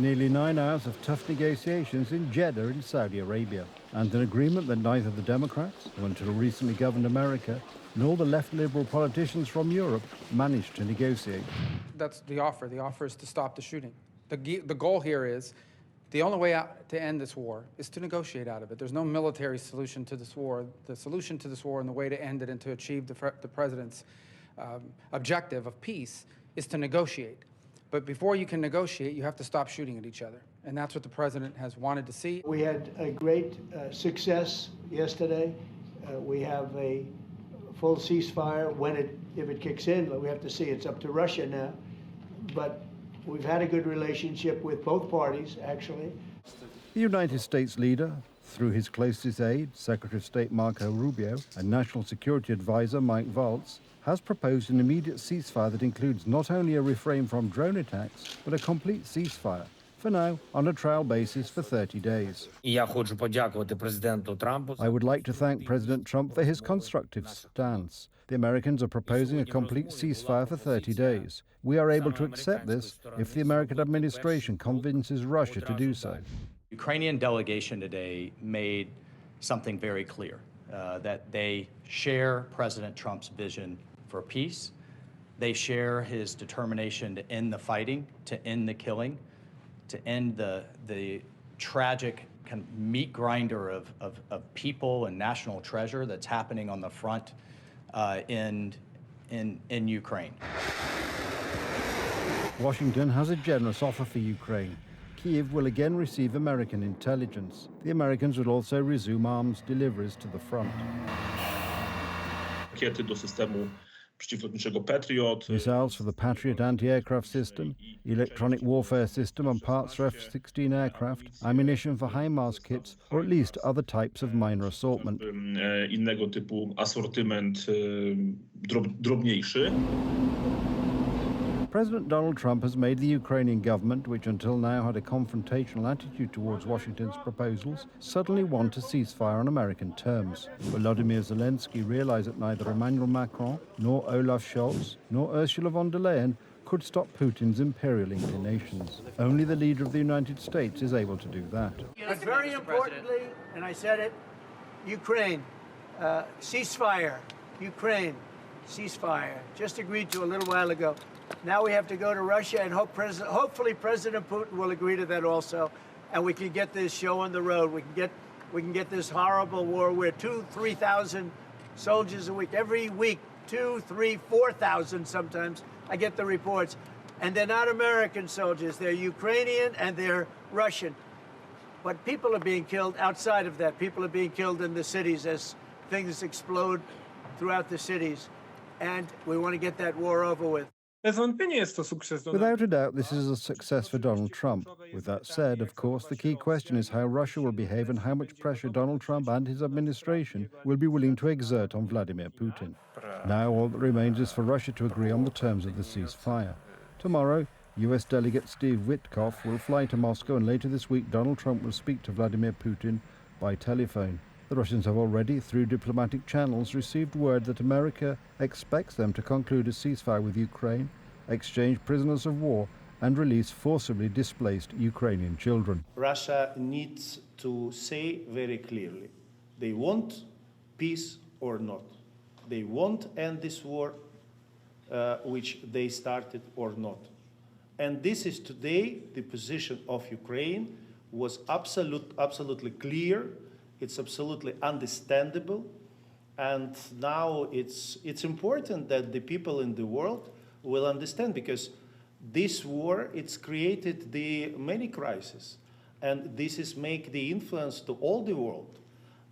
nearly 9 hours of tough negotiations in Jeddah in Saudi Arabia, and an agreement that neither the Democrats, who until recently governed America, nor the left liberal politicians from Europe managed to negotiate. That's the offer. The offer is to stop the shooting. The goal here is the only way out to end this war is to negotiate out of it. There's no military solution to this war. The solution to this war and the way to end it and to achieve the president's objective of peace is to negotiate. But before you can negotiate, you have to stop shooting at each other. And that's what the president has wanted to see. We had a great success yesterday. We have a full ceasefire if it kicks in. We have to see. It's up to Russia now. But we've had a good relationship with both parties, actually. The United States leader, through his closest aide, Secretary of State Marco Rubio, and National Security Advisor Mike Waltz, has proposed an immediate ceasefire that includes not only a refrain from drone attacks, but a complete ceasefire, for now on a trial basis for 30 days. I would like to thank President Trump for his constructive stance. The Americans are proposing a complete ceasefire for 30 days. We are able to accept this if the American administration convinces Russia to do so. The Ukrainian delegation today made something very clear, that they share President Trump's vision for peace. They share his determination to end the fighting, to end the killing, to end the tragic kind of meat grinder of people and national treasure that's happening on the front in Ukraine. Washington has a generous offer for Ukraine. Kyiv will again receive American intelligence. The Americans will also resume arms deliveries to the front. Missiles for the Patriot anti-aircraft system, electronic warfare system and parts for F-16 aircraft, ammunition for HIMARS kits, or at least other types of minor assortment. President Donald Trump has made the Ukrainian government, which until now had a confrontational attitude towards Washington's proposals, suddenly want a ceasefire on American terms. Volodymyr Zelensky realized that neither Emmanuel Macron, nor Olaf Scholz, nor Ursula von der Leyen could stop Putin's imperial inclinations. Only the leader of the United States is able to do that. But very importantly, and I said it, Ukraine, ceasefire, Ukraine, ceasefire, just agreed to a little while ago. Now we have to go to Russia and hopefully President Putin will agree to that also, and we can get this show on the road. We can get this horrible war where 2,000-3,000 soldiers a week, every week, 2,000, 3,000, 4,000 sometimes. I get the reports, and they're not American soldiers. They're Ukrainian and they're Russian. But people are being killed outside of that. People are being killed in the cities as things explode throughout the cities, and we want to get that war over with. Without a doubt, this is a success for Donald Trump. With that said, of course, the key question is how Russia will behave and how much pressure Donald Trump and his administration will be willing to exert on Vladimir Putin. Now all that remains is for Russia to agree on the terms of the ceasefire. Tomorrow, US Delegate Steve Witkoff will fly to Moscow, and later this week Donald Trump will speak to Vladimir Putin by telephone. The Russians have already, through diplomatic channels, received word that America expects them to conclude a ceasefire with Ukraine, exchange prisoners of war, and release forcibly displaced Ukrainian children. Russia needs to say very clearly, they want peace or not. They want to end this war, which they started or not. And this is today the position of Ukraine was absolutely clear. It's absolutely understandable, and now it's important that the people in the world will understand, because this war, it's created the many crises, and this is make the influence to all the world.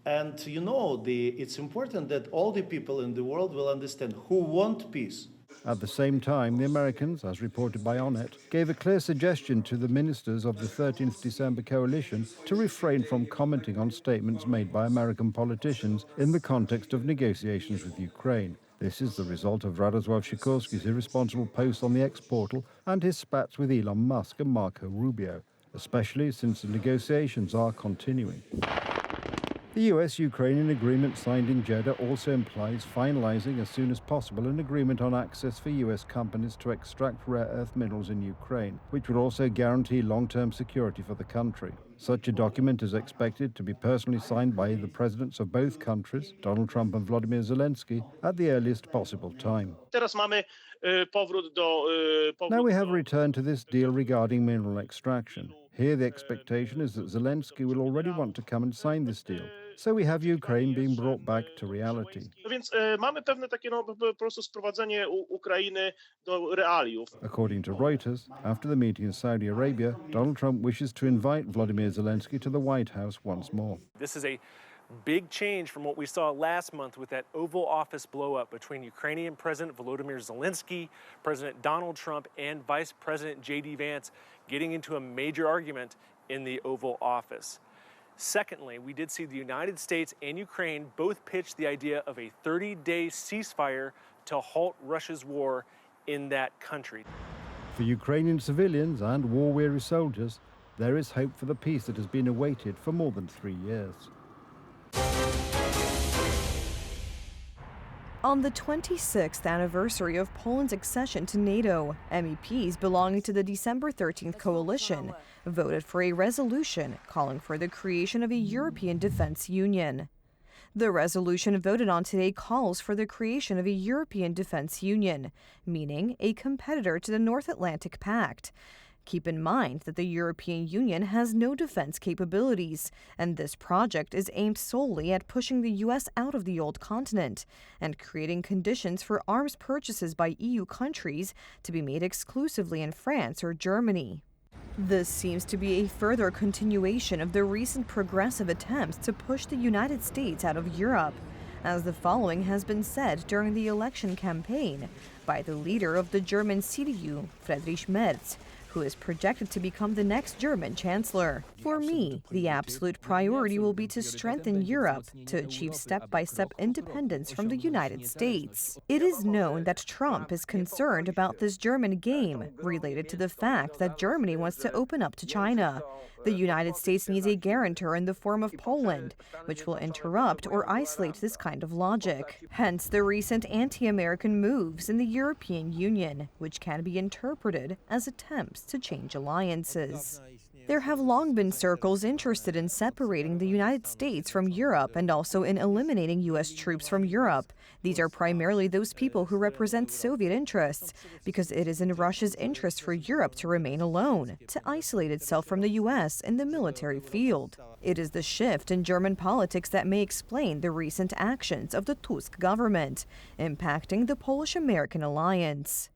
And you know, it's important that all the people in the world will understand who want peace. At the same time, the Americans, as reported by Onet, gave a clear suggestion to the ministers of the 13th December coalition to refrain from commenting on statements made by American politicians in the context of negotiations with Ukraine. This is the result of Radosław Sikorski's irresponsible posts on the X portal and his spats with Elon Musk and Marco Rubio, especially since the negotiations are continuing. The US-Ukrainian agreement signed in Jeddah also implies finalizing as soon as possible an agreement on access for US companies to extract rare earth minerals in Ukraine, which would also guarantee long-term security for the country. Such a document is expected to be personally signed by the presidents of both countries, Donald Trump and Vladimir Zelensky, at the earliest possible time. Now we have returned to this deal regarding mineral extraction. Here the expectation is that Zelensky will already want to come and sign this deal. So we have Ukraine being brought back to reality. According to Reuters, after the meeting in Saudi Arabia, Donald Trump wishes to invite Vladimir Zelensky to the White House once more. This is a big change from what we saw last month with that Oval Office blow-up between Ukrainian President Volodymyr Zelensky, President Donald Trump, and Vice President J.D. Vance getting into a major argument in the Oval Office. Secondly, we did see the United States and Ukraine both pitch the idea of a 30-day ceasefire to halt Russia's war in that country. For Ukrainian civilians and war-weary soldiers, there is hope for the peace that has been awaited for more than 3 years. On the 26th anniversary of Poland's accession to NATO, MEPs belonging to the December 13th coalition voted for a resolution calling for the creation of a European Defense Union. The resolution voted on today calls for the creation of a European Defense Union, meaning a competitor to the North Atlantic Pact. Keep in mind that the European Union has no defense capabilities, and this project is aimed solely at pushing the U.S. out of the old continent and creating conditions for arms purchases by EU countries to be made exclusively in France or Germany. This seems to be a further continuation of the recent progressive attempts to push the United States out of Europe, as the following has been said during the election campaign by the leader of the German CDU, Friedrich Merz, who is projected to become the next German chancellor. For me, the absolute priority will be to strengthen Europe to achieve step-by-step independence from the United States. It is known that Trump is concerned about this German game related to the fact that Germany wants to open up to China. The United States needs a guarantor in the form of Poland, which will interrupt or isolate this kind of logic. Hence the recent anti-American moves in the European Union, which can be interpreted as attempts to change alliances. There have long been circles interested in separating the United States from Europe and also in eliminating U.S. troops from Europe. These are primarily those people who represent Soviet interests, because it is in Russia's interest for Europe to remain alone, to isolate itself from the U.S. in the military field. It is the shift in German politics that may explain the recent actions of the Tusk government, impacting the Polish-American alliance.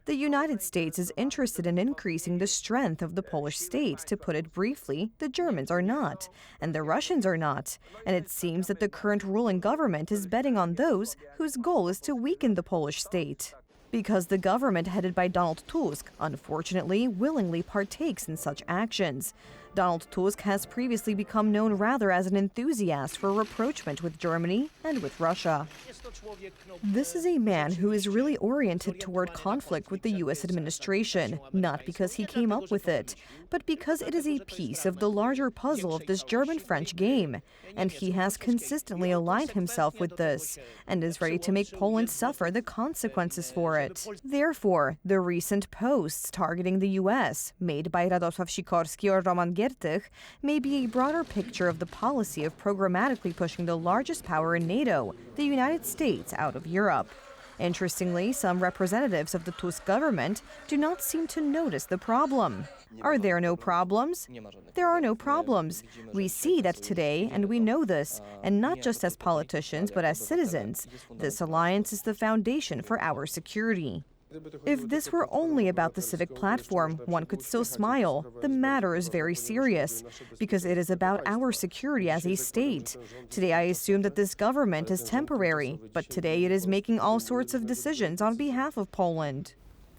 The United States is interested in increasing the strength of the Polish state. To put it briefly, the Germans are not, and the Russians are not. And it seems that the current ruling government is betting on those whose goal is to weaken the Polish state. Because the government headed by Donald Tusk, unfortunately, willingly partakes in such actions. Donald Tusk has previously become known rather as an enthusiast for rapprochement with Germany and with Russia. This is a man who is really oriented toward conflict with the U.S. administration, not because he came up with it, but because it is a piece of the larger puzzle of this German-French game, and he has consistently aligned himself with this, and is ready to make Poland suffer the consequences for it. Therefore, the recent posts targeting the U.S., made by Radosław Sikorski or Roman Giertych, may be a broader picture of the policy of programmatically pushing the largest power in NATO, the United States, out of Europe. Interestingly, some representatives of the Tusk government do not seem to notice the problem. Are there no problems? There are no problems. We see that today, and we know this, and not just as politicians, but as citizens. This alliance is the foundation for our security. If this were only about the civic platform, one could still smile. The matter is very serious, because it is about our security as a state. Today I assume that this government is temporary, but today it is making all sorts of decisions on behalf of Poland.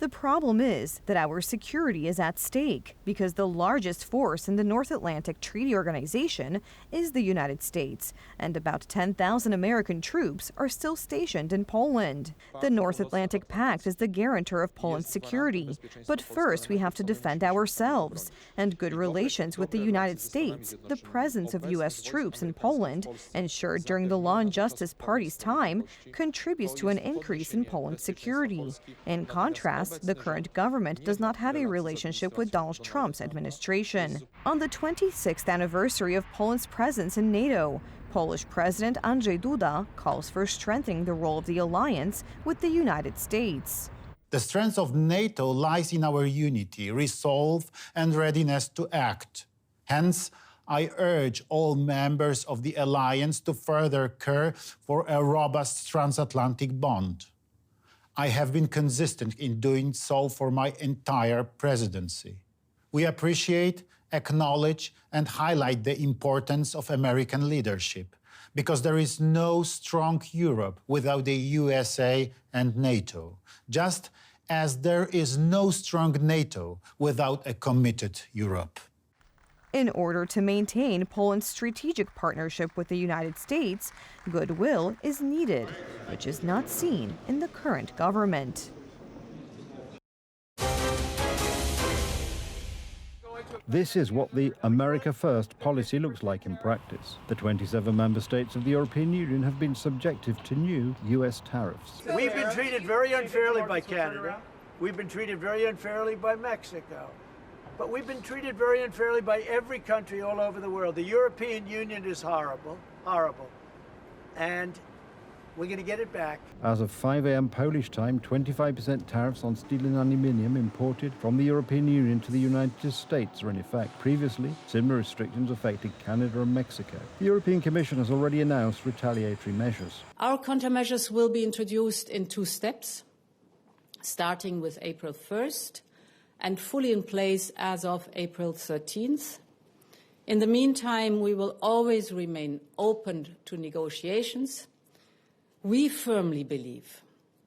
The problem is that our security is at stake because the largest force in the North Atlantic Treaty Organization is the United States, and about 10,000 American troops are still stationed in Poland. The North Atlantic Pact is the guarantor of Poland's security, but first we have to defend ourselves, and good relations with the United States, the presence of U.S. troops in Poland, ensured during the Law and Justice Party's time, contributes to an increase in Poland's security. In contrast, the current government does not have a relationship with Donald Trump's administration. On the 26th anniversary of Poland's presence in NATO, Polish President Andrzej Duda calls for strengthening the role of the alliance with the United States. The strength of NATO lies in our unity, resolve, and readiness to act. Hence, I urge all members of the alliance to further care for a robust transatlantic bond. I have been consistent in doing so for my entire presidency. We appreciate, acknowledge, and highlight the importance of American leadership, because there is no strong Europe without the USA and NATO, just as there is no strong NATO without a committed Europe. In order to maintain Poland's strategic partnership with the United States, goodwill is needed, which is not seen in the current government. This is what the America First policy looks like in practice. The 27 member states of the European Union have been subjected to new U.S. tariffs. We've been treated very unfairly by Canada. We've been treated very unfairly by Mexico. But we've been treated very unfairly by every country all over the world. The European Union is horrible, horrible. And we're going to get it back. As of 5 a.m. Polish time, 25% tariffs on steel and aluminium imported from the European Union to the United States are in effect. Previously, similar restrictions affected Canada and Mexico. The European Commission has already announced retaliatory measures. Our countermeasures will be introduced in 2 steps, starting with April 1st. And fully in place as of April 13th. In the meantime, we will always remain open to negotiations. We firmly believe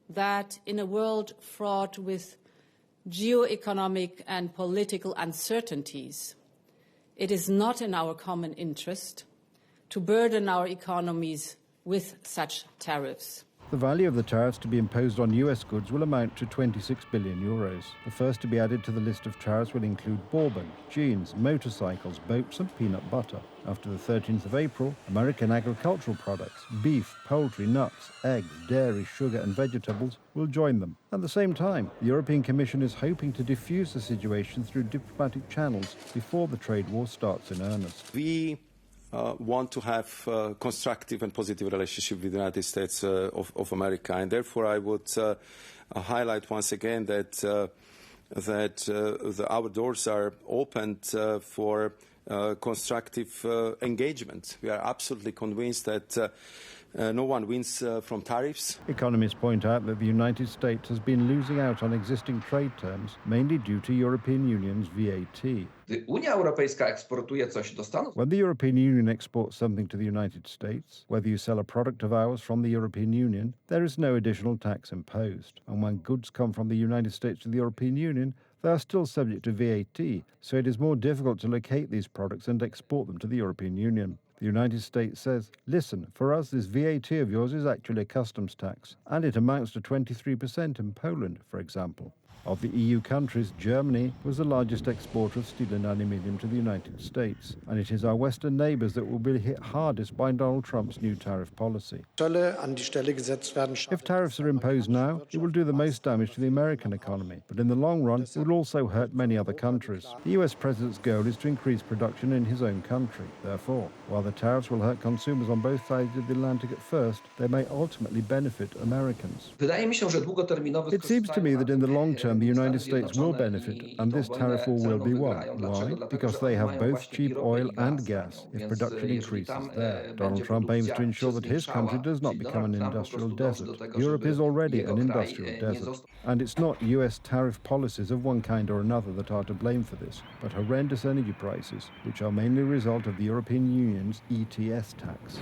that in a world fraught with geo-economic and political uncertainties, it is not in our common interest to burden our economies with such tariffs. The value of the tariffs to be imposed on US goods will amount to 26 billion euros. The first to be added to the list of tariffs will include bourbon, jeans, motorcycles, boats and peanut butter. After the 13th of April, American agricultural products, beef, poultry, nuts, eggs, dairy, sugar and vegetables will join them. At the same time, the European Commission is hoping to diffuse the situation through diplomatic channels before the trade war starts in earnest. We want to have a constructive and positive relationship with the United States of America, and therefore I would highlight once again that our doors are opened for constructive engagement. We are absolutely convinced that no one wins from tariffs. Economists point out that the United States has been losing out on existing trade terms, mainly due to European Union's VAT. When the European Union exports something to the United States, whether you sell a product of ours from the European Union, there is no additional tax imposed. And when goods come from the United States to the European Union, they are still subject to VAT, so it is more difficult to locate these products and export them to the European Union. The United States says, listen, for us this VAT of yours is actually a customs tax, and it amounts to 23% in Poland, for example. Of the EU countries, Germany was the largest exporter of steel and aluminium to the United States, and it is our Western neighbours that will be hit hardest by Donald Trump's new tariff policy. If tariffs are imposed now, it will do the most damage to the American economy, but in the long run, it will also hurt many other countries. The US president's goal is to increase production in his own country. Therefore, while the tariffs will hurt consumers on both sides of the Atlantic at first, they may ultimately benefit Americans. It seems to me that in the long term, the United States will benefit, and this tariff war will be won. Why? Because they have both cheap oil and gas if production increases there. Donald Trump aims to ensure that his country does not become an industrial desert. Europe is already an industrial desert. And it's not US tariff policies of one kind or another that are to blame for this, but horrendous energy prices, which are mainly a result of the European Union's ETS tax.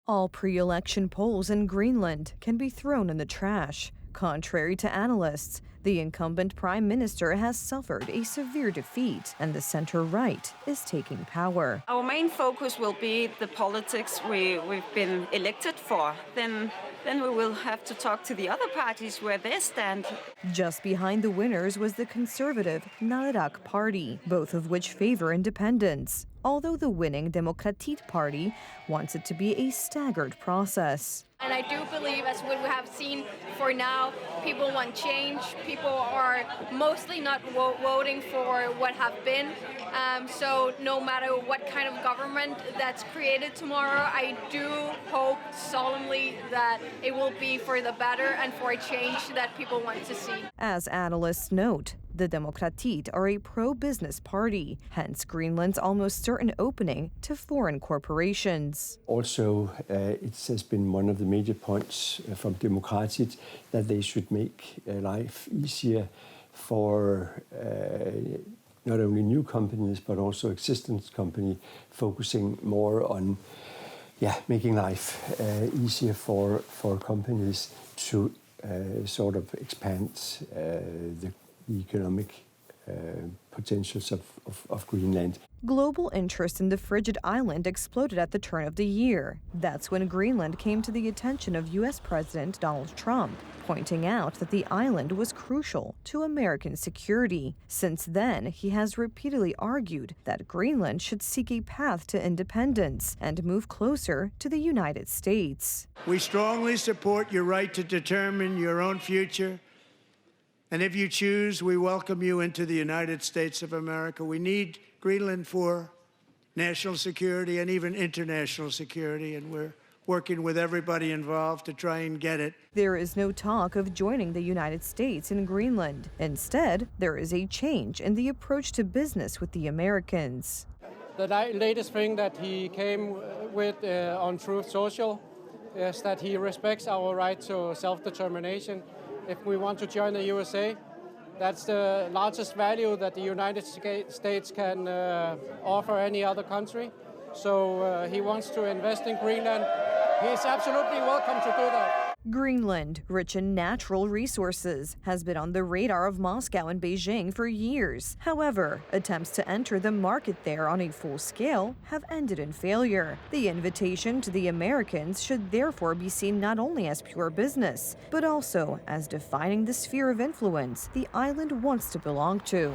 All pre-election polls in Greenland can be thrown in the trash. Contrary to analysts, the incumbent prime minister has suffered a severe defeat, and the center-right is taking power. Our main focus will be the politics we've been elected for. Then we will have to talk to the other parties where they stand. Just behind the winners was the conservative Nalerak party, both of which favor independence, although the winning Demokratit party wants it to be a staggered process. And I do believe, as we have seen for now, people want change. People are mostly not voting for what have been. So no matter what kind of government that's created tomorrow, I do hope solemnly that it will be for the better and for a change that people want to see. As analysts note, the Demokratit are a pro-business party, hence Greenland's almost certain opening to foreign corporations. Also, it has been one of the major points from Demokratit that they should make life easier for not only new companies but also existing companies, focusing more on making life easier for companies to sort of expand the economic potentials of Greenland. Global interest in the frigid island exploded at the turn of the year. That's when Greenland came to the attention of U.S. President Donald Trump, pointing out that the island was crucial to American security. Since then, he has repeatedly argued that Greenland should seek a path to independence and move closer to the United States. We strongly support your right to determine your own future. And if you choose, we welcome you into the United States of America. We need Greenland for national security and even international security, and we're working with everybody involved to try and get it. There is no talk of joining the United States in Greenland. Instead, there is a change in the approach to business with the Americans. The latest thing that he came with on Truth Social is that he respects our right to self-determination. If we want to join the USA, that's the largest value that the United States can offer any other country. So he wants to invest in Greenland. He's absolutely welcome to do that. Greenland, rich in natural resources, has been on the radar of Moscow and Beijing for years. However, attempts to enter the market there on a full scale have ended in failure. The invitation to the Americans should therefore be seen not only as pure business, but also as defining the sphere of influence the island wants to belong to.